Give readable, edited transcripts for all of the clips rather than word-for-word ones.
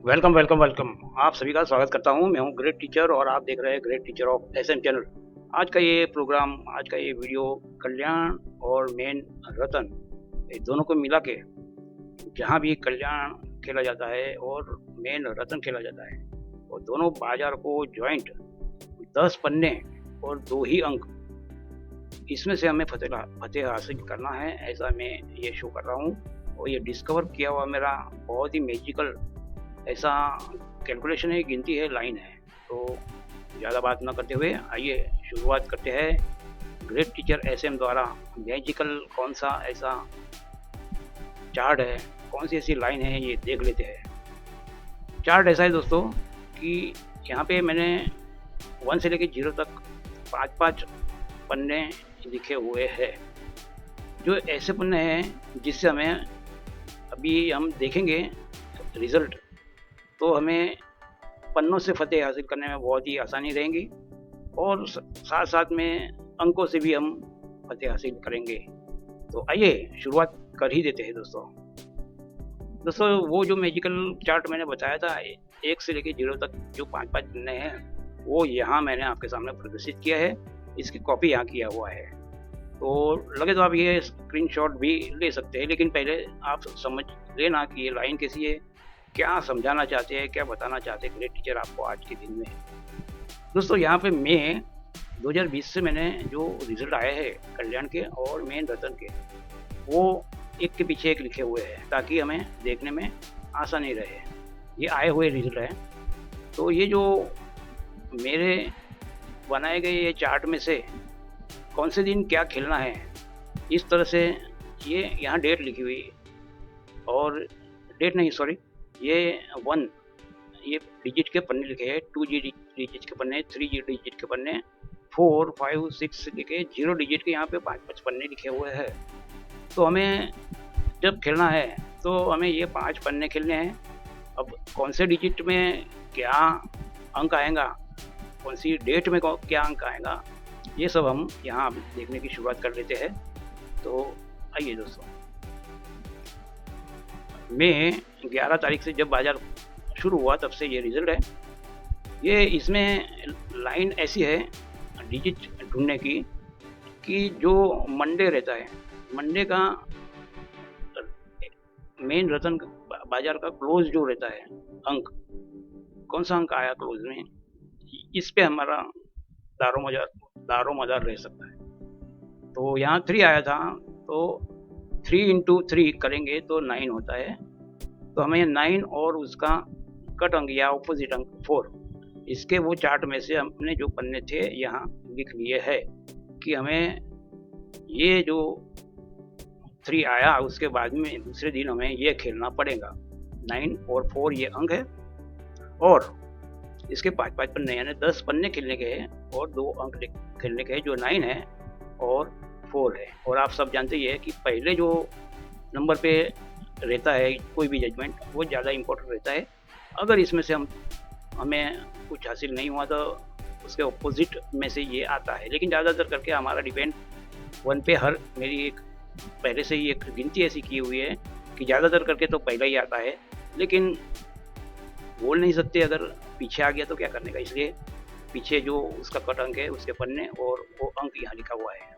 Welcome welcome welcome. आप सभी का स्वागत करता हूं। मैं हूं ग्रेट टीचर और आप देख रहे हैं great teacher of SM channel. आज का ये वीडियो कल्याण और मेन रतन, ये दोनों को मिला के जहां भी कल्याण खेला जाता है और मेन रतन खेला जाता है, और दोनों बाजार को ज्वाइंट 10 पन्ने और 2 ही अंक, इसमें से हमें फतेह हासिल करना है, ऐसा मैं ये शो कर रहा हूँ। और ये डिस्कवर किया हुआ मेरा बहुत ही मैजिकल ऐसा कैलकुलेशन है, गिनती है, लाइन है। तो ज़्यादा बात न करते हुए आइए शुरुआत करते हैं। ग्रेट टीचर एसएम द्वारा मैजिकल कौन सा ऐसा चार्ट है, कौन सी ऐसी लाइन है, ये देख लेते हैं। चार्ट ऐसा है दोस्तों कि यहाँ पे मैंने 1 से लेकर 0 तक 5-5 पन्ने लिखे हुए हैं, जो ऐसे पन्ने हैं जिससे हमें अभी हम देखेंगे रिजल्ट, तो हमें पन्नों से फतेह हासिल करने में बहुत ही आसानी रहेगी और साथ साथ में अंकों से भी हम फतेह हासिल करेंगे। तो आइए शुरुआत कर ही देते हैं दोस्तों। वो जो मैजिकल चार्ट मैंने बताया था 1 से लेकर 0 तक जो 5-5 पन्ने हैं, वो यहाँ मैंने आपके सामने प्रदर्शित किया है। इसकी कॉपी यहाँ किया हुआ है, तो लगे तो आप ये स्क्रीनशॉट भी ले सकते हैं, लेकिन पहले आप समझ लेना कि ये लाइन कैसी है, क्या समझाना चाहते हैं, क्या बताना चाहते हैं ग्रेट टीचर आपको आज के दिन में। दोस्तों यहाँ पे मई 2020 से मैंने जो रिजल्ट आए हैं कल्याण के और मेन रतन के, वो एक के पीछे एक लिखे हुए हैं ताकि हमें देखने में आसानी रहे। ये आए हुए रिजल्ट हैं। तो ये जो मेरे बनाए गए ये चार्ट में से कौन से दिन क्या खेलना है, इस तरह से ये यहाँ डेट लिखी हुई, और डेट नहीं सॉरी, ये 1 ये डिजिट के पन्ने लिखे हैं, 2 डिजिट के पन्ने, 3 डिजिट के पन्ने, 4, 5, 6 लिखे, 0 डिजिट के यहाँ पे 5-5 पन्ने लिखे हुए हैं। तो हमें जब खेलना है तो हमें ये 5 पन्ने खेलने हैं। अब कौन से डिजिट में क्या अंक आएगा, कौन सी डेट में क्या अंक आएगा, ये सब हम यहाँ देखने की शुरुआत कर लेते हैं। तो आइए दोस्तों, मई 11 तारीख से जब बाजार शुरू हुआ तब से ये रिजल्ट है। ये इसमें लाइन ऐसी है डिजिट ढूंढने की कि जो मंडे रहता है, मंडे का मेन रतन बाजार का क्लोज जो रहता है, अंक कौन सा अंक आया क्लोज में, इस पे हमारा दारोमदार रह सकता है। तो यहाँ 3 आया था, तो 3 इंटू 3 करेंगे तो 9 होता है। तो हमें 9 और उसका कट अंक या ऑपोजिट अंक 4, इसके वो चार्ट में से हमने जो पन्ने थे यहाँ लिख लिए है कि हमें ये जो 3 आया उसके बाद में दूसरे दिन हमें ये खेलना पड़ेगा। 9 और 4 ये अंक है, और इसके 5-5 पन्ने यानी 10 पन्ने खेलने के हैं और 2 अंक खेलने के हैं, जो 9 है और 4 है। और आप सब जानते ही है कि पहले जो नंबर पे रहता है कोई भी जजमेंट, वो ज़्यादा इम्पोर्टेंट रहता है। अगर इसमें से हमें कुछ हासिल नहीं हुआ तो उसके ऑपोजिट में से ये आता है, लेकिन ज़्यादातर करके हमारा डिपेंड 1 पे मेरी एक पहले से ही एक गिनती ऐसी की हुई है कि ज़्यादातर करके तो पहला ही आता है, लेकिन बोल नहीं सकते अगर पीछे आ गया तो क्या करने का, इसलिए पीछे जो उसका कट अंक है उसके पन्ने और वो अंक यहाँ लिखा हुआ है।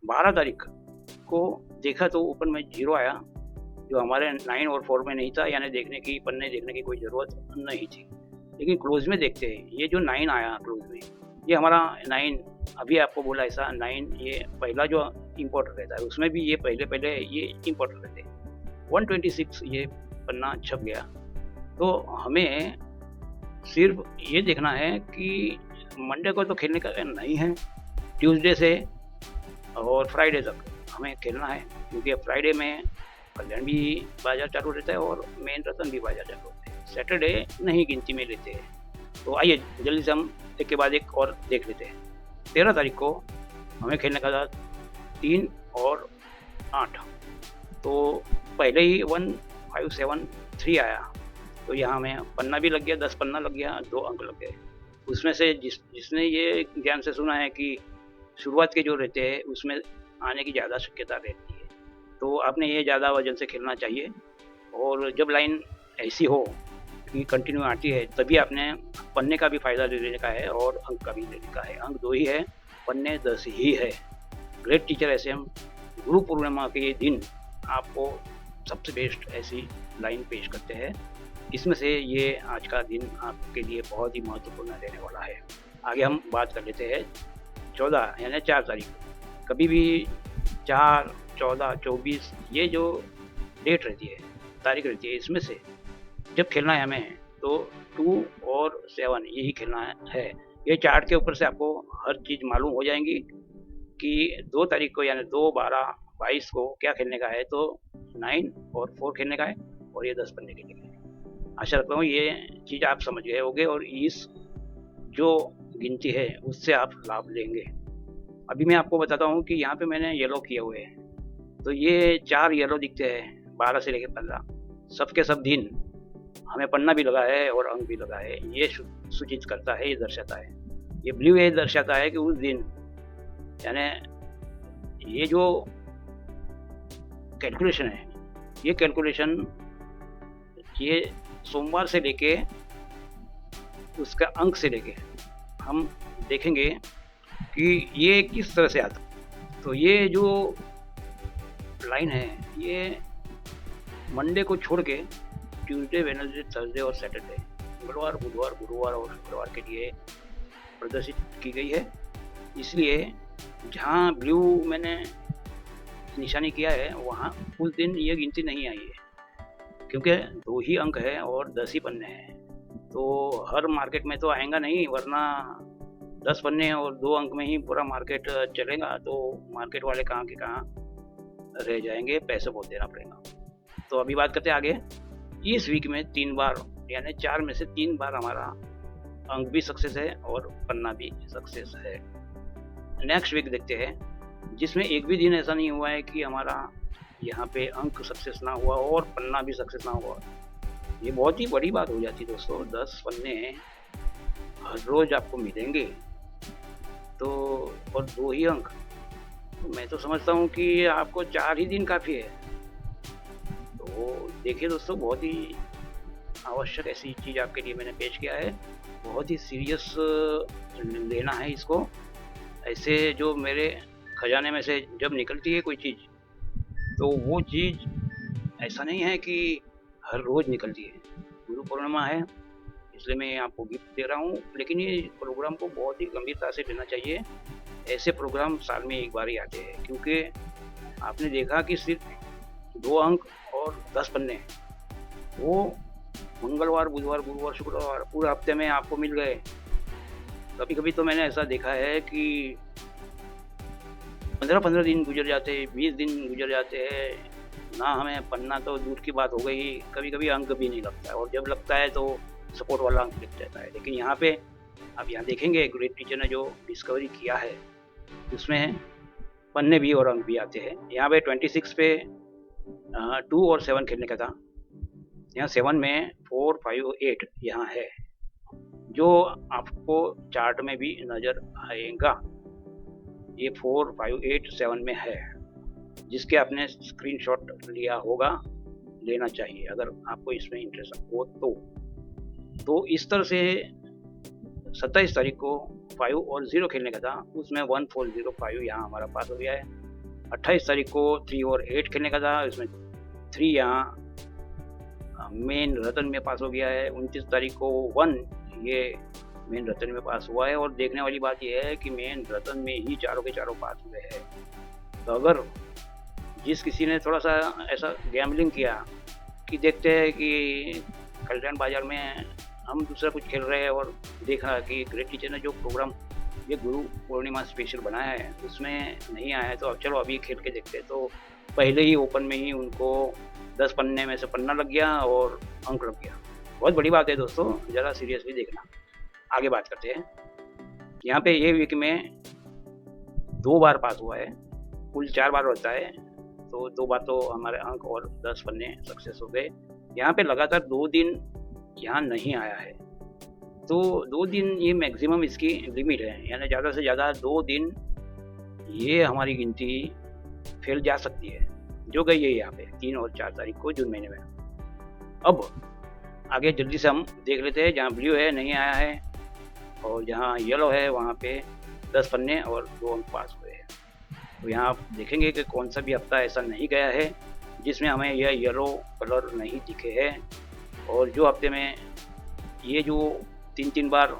12 तारीख को देखा तो ऊपर में 0 आया, जो हमारे 9 और 4 में नहीं था, यानी पन्ने देखने की कोई ज़रूरत नहीं थी। लेकिन क्लोज में देखते हैं, ये जो 9 आया क्लोज में, ये हमारा 9 अभी आपको बोला ऐसा 9 ये पहला जो इम्पोर्टेंट रहता है, उसमें भी ये पहले ये इम्पोर्टेंट रहते हैं। 126 ये पन्ना छप गया। तो हमें सिर्फ ये देखना है कि मंडे को तो खेलने का नहीं है, ट्यूसडे से और फ्राइडे तक हमें खेलना है, क्योंकि फ्राइडे में कल्याण भी बाजार चालू रहता है और मेन रतन भी बाजार चालू होते हैं। सैटरडे नहीं गिनती में लेते हैं। तो आइए जल्दी से हम एक के बाद एक और देख लेते हैं। 13 तारीख को हमें खेलने का था 3 और 8, तो पहले ही 1, 5, 7, 3 आया, तो यहाँ हमें पन्ना भी लग गया, 10 पन्ना लग गया, 2 अंक लग गए। उसमें से जिसने ये ज्ञान से सुना है कि शुरुआत के जो रहते हैं उसमें आने की ज़्यादा शक्यता रहती है, तो आपने ये ज़्यादा वजन से खेलना चाहिए। और जब लाइन ऐसी हो की कंटिन्यू आती है, तभी आपने पन्ने का भी फ़ायदा ले लेने का है और अंक का भी लेने का है। अंक 2 ही है, पन्ने 10 ही है। Great teacher SM Guru Purnima के दिन आपको सबसे बेस्ट ऐसी लाइन पेश करते हैं। इसमें से ये आज का दिन आपके लिए बहुत ही महत्वपूर्ण रहने वाला है। आगे हम बात कर लेते हैं 14 यानी 4 तारीख को। कभी भी 4, 14, 24 ये जो डेट रहती है, तारीख रहती है, इसमें से जब खेलना है हमें तो 2 और 7 यही खेलना है। ये चार्ट के ऊपर से आपको हर चीज़ मालूम हो जाएँगी कि 2 तारीख को यानी 2, 12, 22 को क्या खेलने का है, तो 9 और 4 खेलने का है और ये 10 पन्ने खेलने का है। आशा रखता हूँ ये चीज़ आप समझ गए होंगे और इस जो गिनती है उससे आप लाभ लेंगे। अभी मैं आपको बताता हूँ कि यहाँ पे मैंने येलो किए हुए हैं, तो ये 4 येलो दिखते हैं 12 से लेकर 15। सब के सब दिन हमें पन्ना भी लगा है और अंक भी लगा है, ये सूचित करता है, ये दर्शाता है। ये ब्लू ये दर्शाता है कि उस दिन यानी ये जो कैलकुलेशन है, ये कैलकुलेशन ये सोमवार से लेके उसका अंक से लेके हम देखेंगे कि ये किस तरह से आता है। तो ये जो लाइन है ये मंडे को छोड़ के ट्यूसडे, वेडनेसडे, थर्सडे और सैटरडे, मंगलवार, बुधवार, गुरुवार और शुक्रवार के लिए प्रदर्शित की गई है। इसलिए जहाँ ब्लू मैंने निशानी किया है वहाँ उस दिन ये गिनती नहीं आई है, क्योंकि 2 ही अंक है और 10 ही पन्ने हैं। तो हर मार्केट में तो आएगा नहीं, वरना 10 पन्ने और 2 अंक में ही पूरा मार्केट चलेगा, तो मार्केट वाले कहाँ के कहाँ रह जाएंगे, पैसे बहुत देना पड़ेगा। तो अभी बात करते हैं आगे। इस वीक में 3 बार यानी 4 में से 3 बार हमारा अंक भी सक्सेस है और पन्ना भी सक्सेस है। नेक्स्ट वीक देखते हैं, जिसमें एक भी दिन ऐसा नहीं हुआ है कि हमारा यहाँ पे अंक सक्सेस ना हुआ और पन्ना भी सक्सेस ना हुआ। ये बहुत ही बड़ी बात हो जाती है दोस्तों। 10 पन्ने हर रोज आपको मिलेंगे तो और 2 ही अंक, तो मैं तो समझता हूँ कि आपको 4 ही दिन काफ़ी है। तो देखिए दोस्तों, बहुत ही आवश्यक ऐसी चीज़ आपके लिए मैंने पेश किया है। बहुत ही सीरियस लेना है इसको। ऐसे जो मेरे खजाने में से जब निकलती है कोई चीज़, तो वो चीज़ ऐसा नहीं है कि हर रोज़ निकलती है। गुरु पूर्णिमा है इसलिए मैं आपको गिफ्ट दे रहा हूँ, लेकिन ये प्रोग्राम को बहुत ही गंभीरता से लेना चाहिए। ऐसे प्रोग्राम साल में एक बार ही आते हैं, क्योंकि आपने देखा कि सिर्फ 2 अंक और 10 पन्ने वो मंगलवार, बुधवार, गुरुवार, शुक्रवार पूरे हफ्ते में आपको मिल गए। कभी कभी तो मैंने ऐसा देखा है कि 15-15 दिन गुजर जाते हैं, 20 दिन गुजर जाते हैं, ना हमें पन्ना तो दूर की बात हो गई, कभी कभी अंक भी नहीं लगता है, और जब लगता है तो सपोर्ट वाला अंक लिख जाता है। लेकिन यहाँ पे आप यहाँ देखेंगे ग्रेट टीचर ने जो डिस्कवरी किया है उसमें पन्ने भी और अंक भी आते हैं। यहाँ पे 26 पे 2 और 7 खेलने का था, यहाँ 7 में 4, 5, 8 यहाँ है, जो आपको चार्ट में भी नज़र आएगा। ये 4, 5, 8, 7 में है, जिसके आपने स्क्रीनशॉट लिया होगा, लेना चाहिए अगर आपको इसमें इंटरेस्ट हो तो इस तरह से 27 तारीख को 5 और 0 खेलने का था, उसमें 1, 4, 0, 5 यहाँ हमारा पास हो गया है। 28 तारीख को 3 और 8 खेलने का था, उसमें 3 यहाँ मेन रतन में पास हो गया है। 29 तारीख को 1 ये मेन रतन में पास हुआ है, और देखने वाली बात यह है कि मेन रतन में ही चारों के चारों पास हुए हैं। तो अगर जिस किसी ने थोड़ा सा ऐसा गैम्बलिंग किया कि देखते हैं कि कल्याण बाजार में हम दूसरा कुछ खेल रहे हैं और देखा कि ग्रेट टीचर ने जो प्रोग्राम ये गुरु पूर्णिमा स्पेशल बनाया है उसमें नहीं आया है, तो अब चलो अभी खेल के देखते हैं। तो पहले ही ओपन में ही उनको 10 पन्ने में से पन्ना लग गया और अंक लग गया। बहुत बड़ी बात है दोस्तों, ज़रा सीरियसली देखना। आगे बात करते हैं। यहाँ पे ये वीक में 2 बार पास हुआ है, कुल 4 बार होता है, तो 2 बार तो हमारे अंक और 10 पन्ने सक्सेस हो गए। यहाँ पे लगातार 2 दिन यहाँ नहीं आया है, तो 2 दिन ये मैक्सिमम इसकी लिमिट है, यानी ज़्यादा से ज़्यादा 2 दिन ये हमारी गिनती फैल जा सकती है, जो गई है यहाँ पे 3 और 4 तारीख को जून महीने में। अब आगे जल्दी से हम देख लेते हैं। जहाँ ब्लू है नहीं आया है, और जहाँ येलो है वहाँ पे 10 पन्ने और 2 अंक पास हुए हैं। तो यहाँ आप देखेंगे कि कौन सा भी हफ्ता ऐसा नहीं गया है जिसमें हमें यह येलो कलर नहीं दिखे हैं। और जो हफ्ते में ये जो 3-3 बार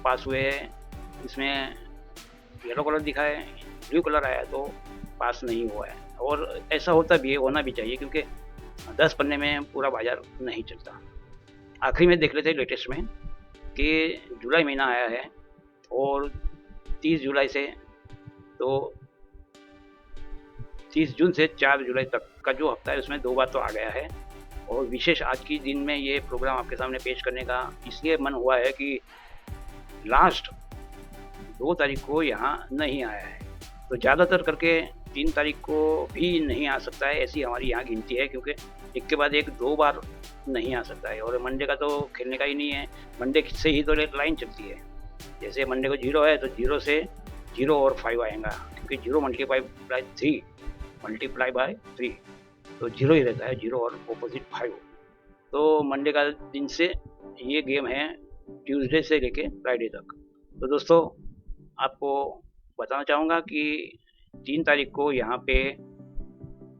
पास हुए हैं, इसमें येलो कलर दिखा है, ब्लू कलर आया तो पास नहीं हुआ है। और ऐसा होता भी है, होना भी चाहिए, क्योंकि 10 पन्ने में पूरा बाजार नहीं चलता। आखिरी में देख लेते हैं लेटेस्ट में कि जुलाई महीना आया है, और 30 जुलाई से तो 30 जून से 4 जुलाई तक का जो हफ्ता है उसमें 2 बार तो आ गया है। और विशेष आज के दिन में ये प्रोग्राम आपके सामने पेश करने का इसलिए मन हुआ है कि लास्ट 2 तारीख को यहाँ नहीं आया है, तो ज़्यादातर करके 3 तारीख को भी नहीं आ सकता है, ऐसी हमारी यहाँ गिनती है। क्योंकि एक के बाद एक 2 बार नहीं आ सकता है, और मंडे का तो खेलने का ही नहीं है। मंडे से ही तो लाइन चलती है। जैसे मंडे को 0 है तो 0 से 0 और 5 आएगा, क्योंकि 0 मल्टीप्लाई बाय 3 तो 0 ही रहता है, 0 और ऑपोजिट 5। तो मंडे का दिन से ये गेम है, ट्यूसडे से लेके फ्राइडे तक। तो दोस्तों, आपको बताना चाहूँगा कि 3 तारीख को यहाँ पे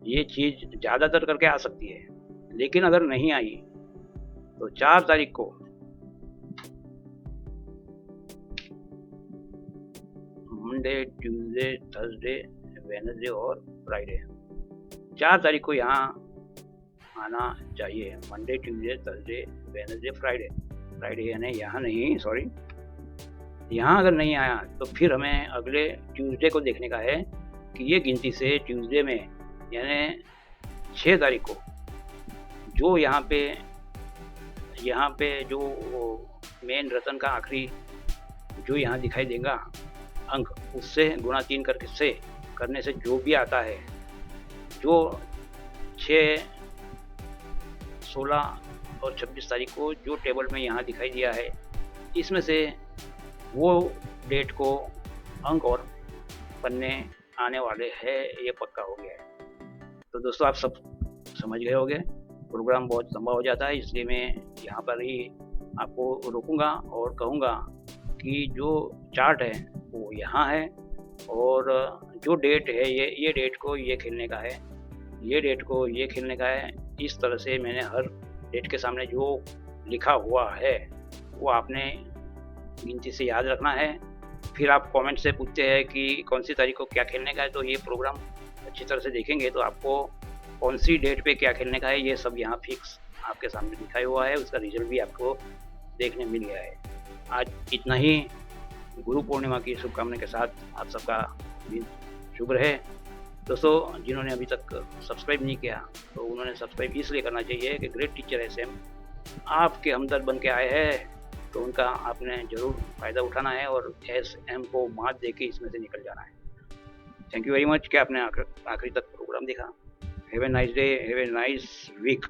ये चीज़ ज़्यादातर करके आ सकती है, लेकिन अगर नहीं आई तो 4 तारीख को मंडे, ट्यूसडे, थर्सडे, वेडनेसडे और फ्राइडे, 4 तारीख को यहाँ आना चाहिए। Monday, Tuesday, Thursday, Wednesday, Friday यानी यहाँ नहीं, सॉरी, यहाँ अगर नहीं आया तो फिर हमें अगले ट्यूसडे को देखने का है कि ये गिनती से ट्यूसडे में यानी 6 तारीख को जो यहाँ पे जो मेन रतन का आखिरी जो यहाँ दिखाई देगा अंक, उससे गुणा 3 करने से जो भी आता है, जो 6, 16 और 26 तारीख को जो टेबल में यहाँ दिखाई दिया है, इसमें से वो डेट को अंक और पन्ने आने वाले हैं, ये पक्का हो गया है। तो दोस्तों, आप सब समझ गए होंगे। प्रोग्राम बहुत लंबा हो जाता है, इसलिए मैं यहाँ पर ही आपको रोकूंगा और कहूँगा कि जो चार्ट है वो यहाँ है, और जो डेट है ये डेट को ये खेलने का है, ये डेट को ये खेलने का है। इस तरह से मैंने हर डेट के सामने जो लिखा हुआ है वो आपने गिनती से याद रखना है। फिर आप कमेंट से पूछते हैं कि कौन सी तारीख को क्या खेलने का है, तो ये प्रोग्राम अच्छी तरह से देखेंगे तो आपको कौन सी डेट पे क्या खेलने का है ये सब यहाँ फिक्स आपके सामने दिखाया हुआ है। उसका रिजल्ट भी आपको देखने मिल गया है। आज इतना ही। गुरु पूर्णिमा की शुभकामना के साथ आप सबका दिन शुभ रहे। दोस्तों, जिन्होंने अभी तक सब्सक्राइब नहीं किया तो उन्होंने सब्सक्राइब इसलिए करना चाहिए कि ग्रेट टीचर SM आपके हमदर्द बन के आए हैं, तो उनका आपने ज़रूर फ़ायदा उठाना है और SM को मात दे के इसमें से निकल जाना है। थैंक यू वेरी मच कि आपने आखिरी तक प्रोग्राम देखा। Have a nice day, have a nice week.